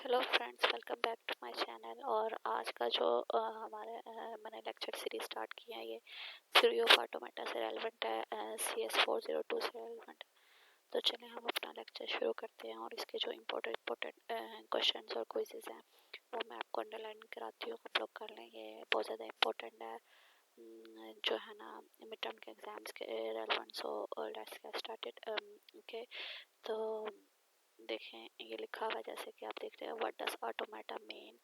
Hello friends, welcome back to my channel. और आज का जो मैंने लेक्चर सीरीज स्टार्ट किया है, ये थ्योरी ऑफ ऑटोमेटा से रेलेवेंट है, CS402 से रेलेवेंट। तो चलिए हम अपना लेक्चर शुरू करते हैं। और इसके जो इम्पोर्टेंट क्वेश्चंस और क्विजेज हैं वो मैं आपको अंडरलाइन कराती हूँ, आप लोग कर लें। ये बहुत ज़्यादा इम्पोर्टेंट है जो है ना मिड टर्म के एग्जाम्स के relevant. So let's get started. Okay, तो देखें ये लिखा हुआ है, जैसे कि आप देख रहे हैं, व्हाट डज ऑटोमेटा मीन।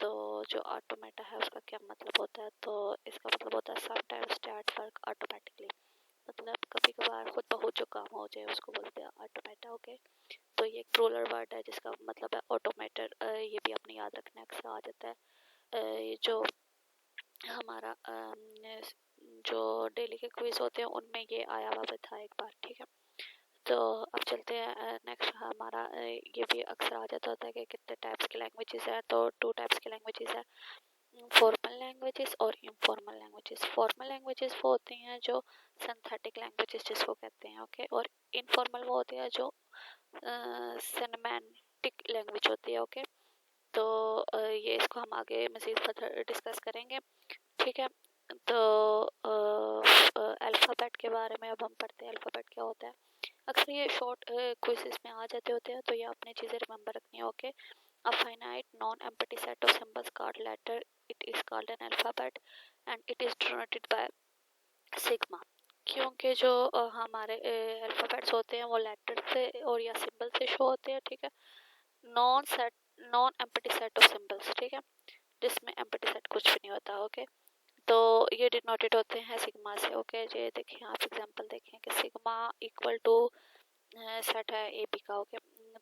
तो जो ऑटोमेटा है उसका क्या मतलब होता है, तो इसका मतलब होता है समटाइम्स दैट वर्क ऑटोमेटिकली, मतलब कभी कभार खुद ब खुद जो काम हो जाए उसको बोलते हैं ऑटोमेटा। ओके, तो ये एक प्लूरल वर्ड है जिसका मतलब है ऑटोमेटर। ये भी आपने याद रखना है, अक्सर आ जाता है। ये जो हमारा जो डेली के क्विज होते हैं उनमें ये आया हुआ भी था एक बार, ठीक है। तो अब चलते हैं नेक्स्ट। हमारा ये भी अक्सर आ जाता होता है कि कितने टाइप्स की लैंग्वेजेस है, तो 2 टाइप्स की लैंग्वेजेस है, फॉर्मल लैंग्वेजेस और इनफॉर्मल लैंग्वेजेस। फॉर्मल लैंग्वेजेस वो होती हैं जो सिंथेटिक लैंग्वेजेस जिसको कहते हैं, ओके। और इनफॉर्मल वो होती है जो सिनेमैटिक लैंग्वेज होती है, ओके। तो ये इसको हम आगे मज़ीद फर्दर डिस्कस करेंगे, ठीक है। तो अल्फ़ाबेट के बारे में अब हम पढ़ते हैं, अल्फ़ाबेट क्या होता है। अक्सर ये शॉर्ट क्विज़ेस में आ जाते होते हैं, तो ये आपने चीज़ें रिमेंबर रखनी है, okay. A finite non-empty set of symbols called letter, it is called an alphabet and it is denoted by sigma। क्योंकि जो हमारे अल्फ़ाबेट्स होते हैं वो लेटर से और या सिंबल से शो होते हैं, ठीक है। Non empty set of symbols, ठीक है, जिसमें एम्प्टी सेट कुछ भी नहीं होता, ओके। तो ये डिनोटेड होते हैं सिग्मा से, ओके। ये देखें, आप एग्जांपल देखें कि सिग्मा इक्वल टू सेट है ए बी का, ओके।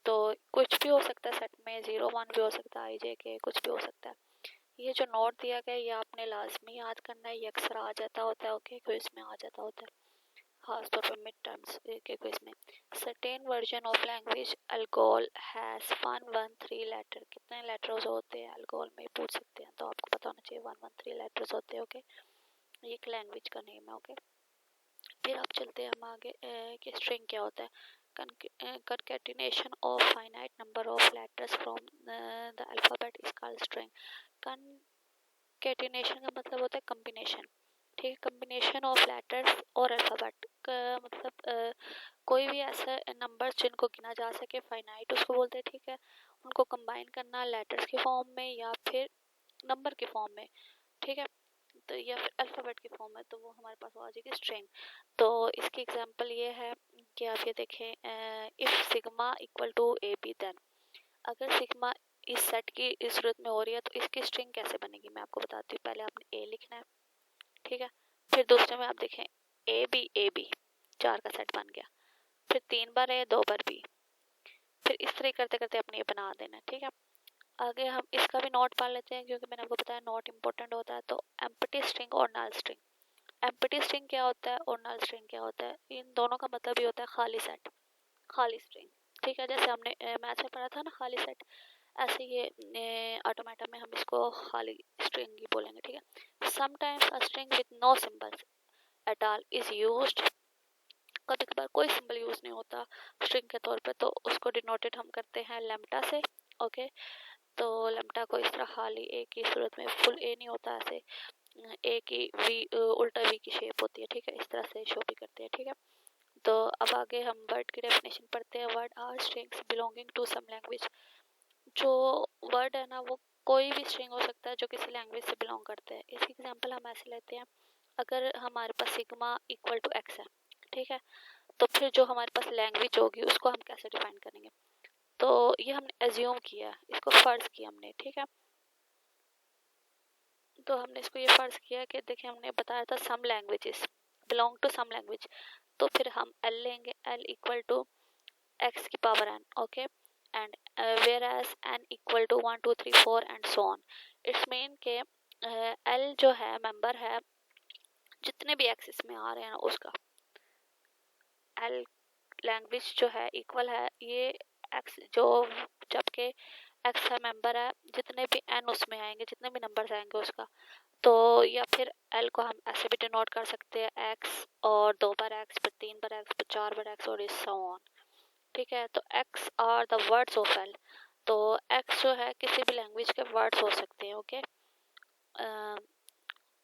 तो कुछ भी हो सकता है, सेट में 0 1 भी हो सकता है, IJ के कुछ भी हो सकता है। ये जो नोट दिया गया है ये आपने लाजमी याद करना है, ये अक्सर आ जाता होता है, ओके, क्विज में आ जाता होता है, खास तौर पर मिड टर्म्स के क्विज में। Certain version of language ALGOL has 113 letter. कितने लेटर्स होते हैं अल्गोल में पूछ सकते हैं, तो आपको पता होना चाहिए 113 लेटर्स होते हैं, ओके। ये एक लैंग्वेज का नेम है, ओके। फिर आप चलते हैं हम आगे कि स्ट्रिंग क्या होता है। concatenation of finite number of letters from the alphabet is called string। concatenation का मतलब होता है कम्बिनेशन, ठीक है, कम्बिनेशन ऑफ लेटर्स और अल्फाबेट का मतलब कोई भी ऐसे नंबर्स जिनको गिना जा सके, फाइनाइट उसको बोलते हैं, ठीक है। उनको कंबाइन करना लेटर्स के फॉर्म में या फिर नंबर के फॉर्म में, ठीक है, तो या फिर अल्फ़ाबेट की फॉर्म है, तो वो हमारे पास आ जाएगी स्ट्रिंग। तो इसकी एग्जांपल ये है कि आप ये देखें, if sigma equal to A B, then अगर सिग्मा इस सेट की सूरत में हो रही है तो इसकी स्ट्रिंग कैसे बनेगी मैं आपको बताती हूँ। पहले आपने ए लिखना है, ठीक है। फिर दूसरे में आप देखें ए बी 4 का सेट बन गया। फिर 3 बार ए 2 बार बी, फिर इस तरह करते करते अपने ये बना देना, ठीक है। आगे हम इसका भी नोट पढ़ लेते हैं क्योंकि मैंने आपको बताया नोट इंपॉर्टेंट होता है। तो एम्प्टी स्ट्रिंग और नल स्ट्रिंग। एम्प्टी स्ट्रिंग क्या होता है और नल स्ट्रिंग क्या होता है, इन दोनों का मतलब ये होता है खाली सेट, खाली स्ट्रिंग, ठीक है। जैसे हमने मैथ में पढ़ा था ना खाली सेट, ऐसे ये ऑटोमेटा में हम इसको खाली स्ट्रिंग ही बोलेंगे, ठीक है। Sometimes a string with no symbols at all is used. कभी कभार कोई सिंबल यूज नहीं होता स्ट्रिंग के तौर पे, तो उसको डिनोटेड हम करते हैं लेम्टा से, ओके। तो लेम्टा को इस तरह खाली ए की सूरत में, फुल ए नहीं होता, ऐसे ए की वी उल्टा वी की शेप होती है, ठीक है, इस तरह से शो भी करते हैं, ठीक है। तो अब आगे हम वर्ड की डेफिनेशन पढ़ते हैं। Word are strings belonging to some language. जो वर्ड है ना वो कोई भी स्ट्रिंग हो सकता है जो किसी लैंग्वेज से बिलोंग करते हैं। इसकी एग्जांपल हम ऐसे लेते हैं, अगर हमारे पास सिग्मा इक्वल टू एक्स है, ठीक है, तो फिर जो हमारे पास लैंग्वेज होगी उसको हम कैसे डिफाइन करेंगे। तो ये हमने एज्यूम किया, इसको फर्ज किया हमने, ठीक है। तो हमने इसको ये फर्ज किया कि देखिए हमने बताया था some languages belong to some language, तो फिर हम एल लेंगे, एल इक्वल टू एक्स की power n, okay. And where as n equal to 1 2 3 4 and so on. It's mean के एल जो है मेंबर है जितने भी एक्सिस में आ रहे हैं उसका, एल लैंग्वेज जो है इक्वल है ये एक्स जो, जबकि एक्स है मेंबर है जितने भी एन उसमें आएंगे, जितने भी नंबर्स आएंगे उसका। तो या फिर एल को हम ऐसे भी डिनोट कर सकते हैं, एक्स और 2 बार एक्स, फिर 3 बार एक्स, फिर 4 बार एक्स और सो ऑन, ठीक है। तो X are the words of L. तो एक्स जो है किसी भी लैंग्वेज के वर्ड्स हो सकते हैं। Okay,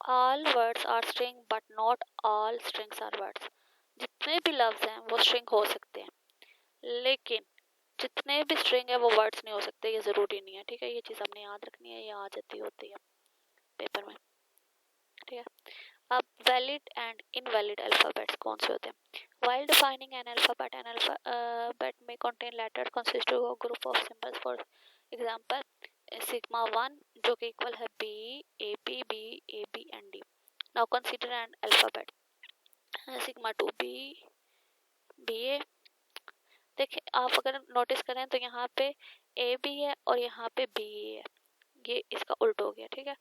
all words are string but not all strings are words. जितने भी लफ्ज हैं वो स्ट्रिंग हो सकते हैं, लेकिन जितने भी स्ट्रिंग है वो वर्ड्स नहीं हो सकते, ये ज़रूरी नहीं है। ठीक है, ये चीज़ हमने याद रखनी है, ये आ जाती होती है पेपर में। ठीक है, अब वैलिड एंड इनवैलिड अल्फ़ाबेट्स कौन से होते हैं? While defining an alphabet may contain letters consisting of group of symbols. For example, sigma 1 जो कि इक्वल है B, AB, B, AB and D. Now consider an alphabet. sigma 2 B, BA. देखिए, आप अगर नोटिस करें तो यहाँ पे A भी है और यहाँ पे B है, ये इसका उल्टा हो गया। ठीक है,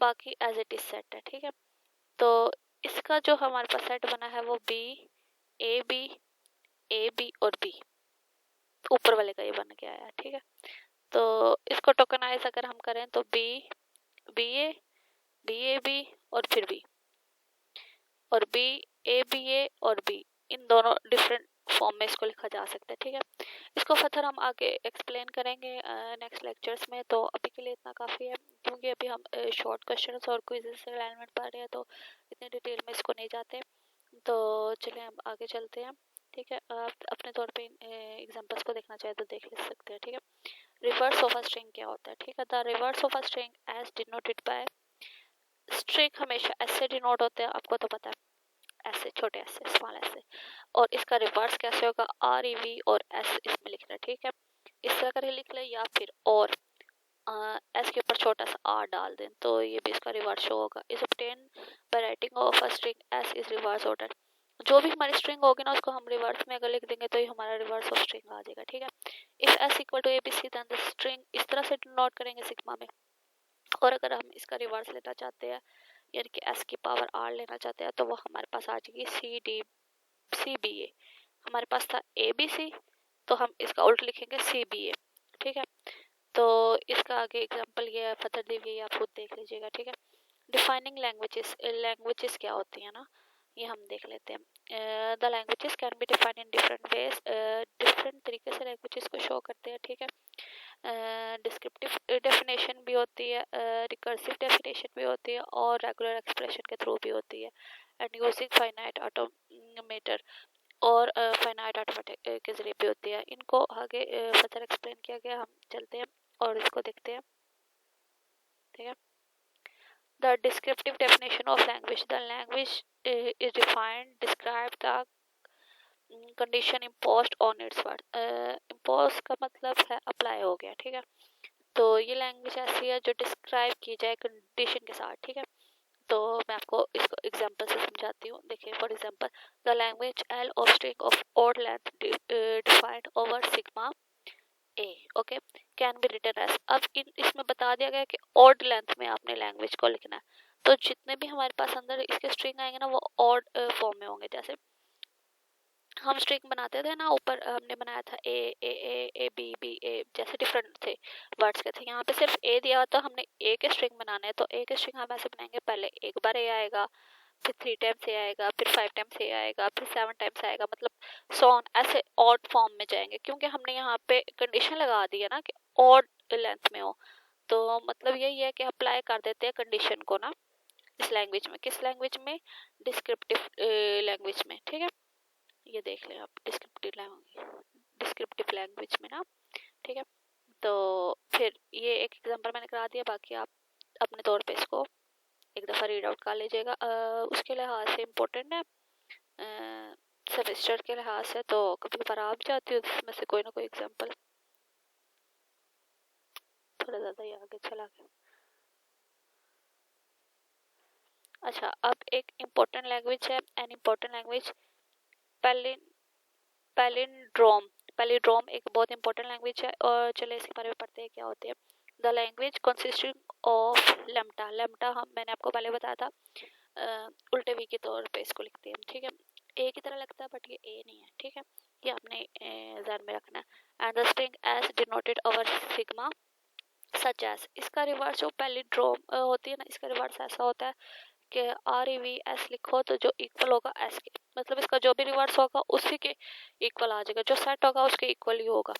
बाकी एज इट इज सेट है। ठीक है, तो इसका जो हमारे पास सेट बना है वो B, AB, AB और B, ऊपर वाले का ये बन के आया। ठीक है, तो इसको टोकनाइज अगर हम करें तो B, BA, BAB और फिर B, और B, ABA और B, इन दोनों डिफरेंट फॉर्म में इसको लिखा जा सकता है। ठीक है, इसको फर्दर हम आगे एक्सप्लेन करेंगे नेक्स्ट लेक्चर्स में, तो अभी के लिए इतना काफ़ी है, क्योंकि अभी हम शॉर्ट क्वेश्चंस और क्विज़ेस से अलाइनमेंट पढ़ रहे हैं, तो इतने डिटेल में इसको नहीं जाते। तो चलिए हम आगे चलते हैं। ठीक है, आप अपने तौर पे एग्जांपल्स को देखना चाहे तो देख ले सकते हैं। ठीक है, रिवर्स ऑफ अ स्ट्रिंग क्या होता है? ठीक है, the reverse of a string as denoted by, string हमेशा एस से डिनोट होते हैं, आपको तो पता है, ऐसे छोटे ऐसे स्मॉल ऐसे, और इसका रिवर्स कैसे होगा? आर ई वी और एस इसमें लिखना है। ठीक है, इस तरह कर लिख ले, या फिर और एस के ऊपर छोटा सा आर डाल दें तो ये भी इसका रिवर्स शो होगा। Is obtain by writing of a string S is reverse order. जो भी हमारी स्ट्रिंग होगी ना उसको हम रिवर्स में अगर लिख देंगे तो ये हमारा रिवर्स ऑफ स्ट्रिंग आ जाएगा। ठीक है, if S equal to A B C then the string, इस तरह से नोट करेंगे सिग्मा में। और अगर हम इसका रिवर्स लेना चाहते हैं, यानी कि एस की पावर आर लेना चाहते हैं, तो वो हमारे पास आ जाएगी सी डी सी बी ए। हमारे पास था ए बी सी, तो हम इसका उल्ट लिखेंगे सी बी ए। ठीक है, तो इसका आगे एग्जांपल ये है, फर्दर दी हुई है, आप खुद देख लीजिएगा। ठीक है, डिफाइनिंग लैंग्वेजेस, लैंग्वेजेस क्या होती हैं ना, ये हम देख लेते हैं। The languages can be defined in different ways, different तरीके से लैंग्वेजेस को शो करते हैं। ठीक है, डिस्क्रिप्टिव डेफिनेशन भी होती है, रिकर्सिव डेफिनेशन भी होती है, और रेगुलर एक्सप्रेशन के थ्रू भी होती है, एंड यूजिंग फाइनाइट ऑटोमेटर और फाइनाइट ऑटोमेटिक के जरिए भी होती है। इनको आगे फर्दर एक्सप्लेन किया गया, हम चलते हैं और इसको देखते हैं। ठीक है, the descriptive definition of language, the language is defined describe the condition imposed on it's word. Impose का मतलब है अप्लाई हो गया। ठीक है, तो ये लैंग्वेज ऐसी है जो डिस्क्राइब की जाए कंडीशन के साथ। ठीक है, तो मैं आपको इसको एग्जांपल से समझाती हूँ। देखिए, for example, the language L of string of odd length defined over sigma A, okay, can be written as. अब इसमें बता दिया गया कि ऑड लेंथ में आपने लैंग्वेज को लिखना है, तो जितने भी हमारे पास अंदर इसके स्ट्रिंग आएंगे ना वो ऑड फॉर्म में होंगे। जैसे हम स्ट्रिंग बनाते थे ना, ऊपर हमने बनाया था ए ए ए ए बी बी ए, जैसे डिफरेंट थे वर्ड्स के थे, यहाँ पे सिर्फ ए दिया हुआ, तो हमने ए के स्ट्रिंग बनाना है, तो ए के स्ट्रिंग हम ऐसे बनाएंगे, पहले एक बार ए आएगा, फिर 3 टाइम्स ए आएगा, फिर 5 टाइम्स ए आएगा, फिर 7 टाइम्स आएगा, मतलब सॉन ऐसे ऑड फॉर्म में जाएंगे, क्योंकि हमने यहाँ पे कंडीशन लगा दी है ना कि ऑड लेंथ में हो। तो मतलब यही है कि अप्लाई कर देते हैं कंडीशन को ना इस लैंग्वेज में। किस लैंग्वेज में? डिस्क्रिप्टिव लैंग्वेज में। ठीक है, ये देख लें आप, डिस्क्रिप्टिव लैंग्वेज में ना। ठीक है, तो फिर ये एक एग्जांपल मैंने करा दिया, बाकी आप अपने तौर पे इसको एक दफ़ा रीड आउट कर लीजिएगा। उसके लिहाज से इम्पोर्टेंट है, सेमेस्टर के लिहाज से, तो कभी कभार आ भी जाती हूँ इसमें से कोई ना कोई एग्जांपल, थोड़ा ज़्यादा ही आगे चला गया। अच्छा, अब एक इम्पोर्टेंट लैंग्वेज है, an important language palindrome. Palindrome एक बहुत इंपॉर्टेंट लैंग्वेज है, और चले इसके बारे में पढ़ते हैं क्या होती है। The language consisting of lambda. Lambda हम मैंने आपको पहले बताया था, उल्टे वी के तौर पे इसको लिखते हैं। ठीक है, ए की तरह लगता है बट ये ए नहीं है। ठीक है, ये आपने ध्यान में रखना है। And the string as denoted over sigma such as, इसका रिवर्स जो पैलिंड्रोम होती है ना, इसका रिवर्स ऐसा होता है कि आर ई वी एस लिखो तो जो इक्वल होगा एस के, मतलब इसका जो भी रिवर्स होगा उसी के इक्वल आ जाएगा, जो सेट होगा उसके इक्वल ही होगा।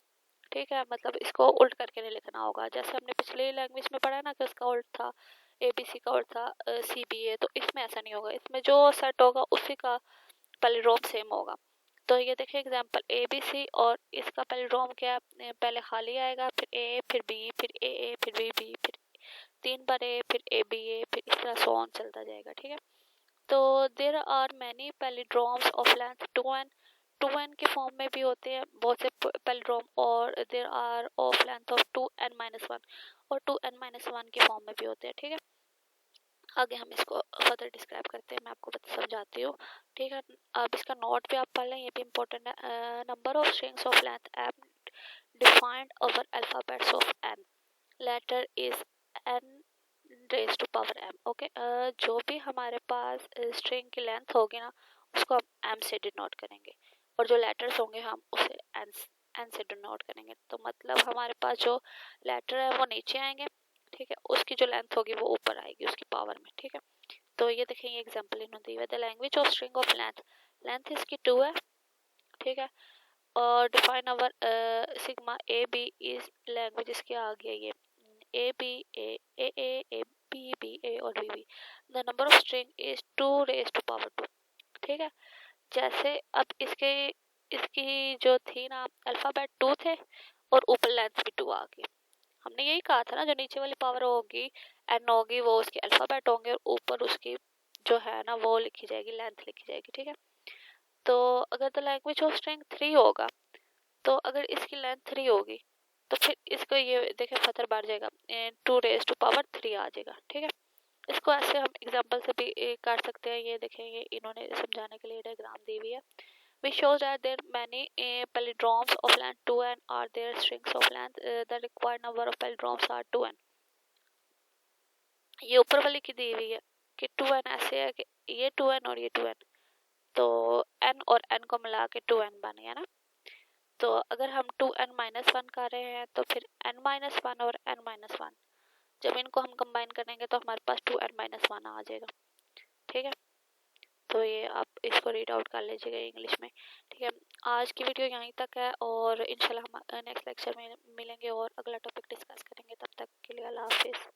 ठीक है, मतलब इसको उल्ट करके नहीं लिखना होगा। जैसे हमने पिछली लैंग्वेज में पढ़ा ना कि उसका उल्ट था ABC का उल्ट था CBA, तो इसमें ऐसा नहीं होगा। इसमें जो सेट होगा उसी का पैलिड्रोम सेम होगा। तो ये देखिए एग्जांपल ABC और इसका पैलिड्रोम क्या है, पहले खाली आएगा, फिर A, फिर B, फिर AA, फिर BB, फिर 3 बार A, फिर ABA, फिर इस तरह सो ऑन चलता जाएगा। ठीक है, तो there are many palindromes of length 2n के फॉर्म में भी होते हैं बहुत से पैलिड्रोम, और there are of length of 2n-1 और 2n-1 के फॉर्म में भी होते हैं। ठीक है, आगे हम इसको फर्दर डिस्क्राइब करते हैं, मैं आपको समझाती हूँ। ठीक है, अब इसका नोट भी आप पढ़ लें, ये भी इम्पोर्टेंट है। Number of strings of length m defined over alphabets of n, letter is n raise to power m। ओके, जो भी हमारे पास स्ट्रिंग की लेंथ होगी ना उसको हम m से डिनोट करेंगे, और जो लेटर्स होंगे हम उसे n से डिनोट करेंगे। तो मतलब हमारे पास जो लेटर है वो नीचे आएंगे, ठीक है, उसकी जो लेंथ होगी वो ऊपर आएगी उसकी पावर में। ठीक है, तो ये देखें ये एग्जांपल इन्होंने दी है, the language of string of length इसकी 2 है। ठीक है, और define our sigma a b is language इसके आ गया ये a b a b b a और b b. The number of string is 2 raise to power 2। ठीक है, जैसे अब इसकी जो थी ना अल्फाबेट 2 थे और ऊपर लेंथ भी 2 आ गई। हमने यही कहा था ना जो नीचे वाली पावर होगी n होगी वो उसके अल्फाबेट होंगे और ऊपर उसकी जो है ना वो लिखी जाएगी, लेंथ लिखी जाएगी। ठीक है, तो अगर द लैंग्वेज ऑफ स्ट्रिंग 3 होगा, तो अगर इसकी लेंथ 3 होगी तो फिर इसको ये देखें फतर बढ़ जाएगा, 2 रेज टू पावर 3 आ जाएगा। ठीक है, इसको ऐसे हम एग्जांपल से भी कर सकते हैं। ये देखें ये इन्होंने समझाने के लिए डायग्राम दी हुई है। which shows that there are many palindromes of length 2n are there strings of length the required number of palindromes are 2n। ये ऊपर वाली की दी हुई है कि 2n ऐसे है कि ये 2n और ये 2n, तो n और n को मिला के 2n बन गया ना। तो अगर हम 2n-1 कर रहे हैं तो फिर n-1 और n-1 जब इनको हम कंबाइन करेंगे तो हमारे पास 2n-1 आ जाएगा। ठीक है, तो ये आप इसको रीड आउट कर लीजिएगा इंग्लिश में। ठीक है, आज की वीडियो यहीं तक है और इंशाल्लाह हम नेक्स्ट लेक्चर में मिलेंगे और अगला टॉपिक डिस्कस करेंगे। तब तक के लिए अल्लाह हाफिज़।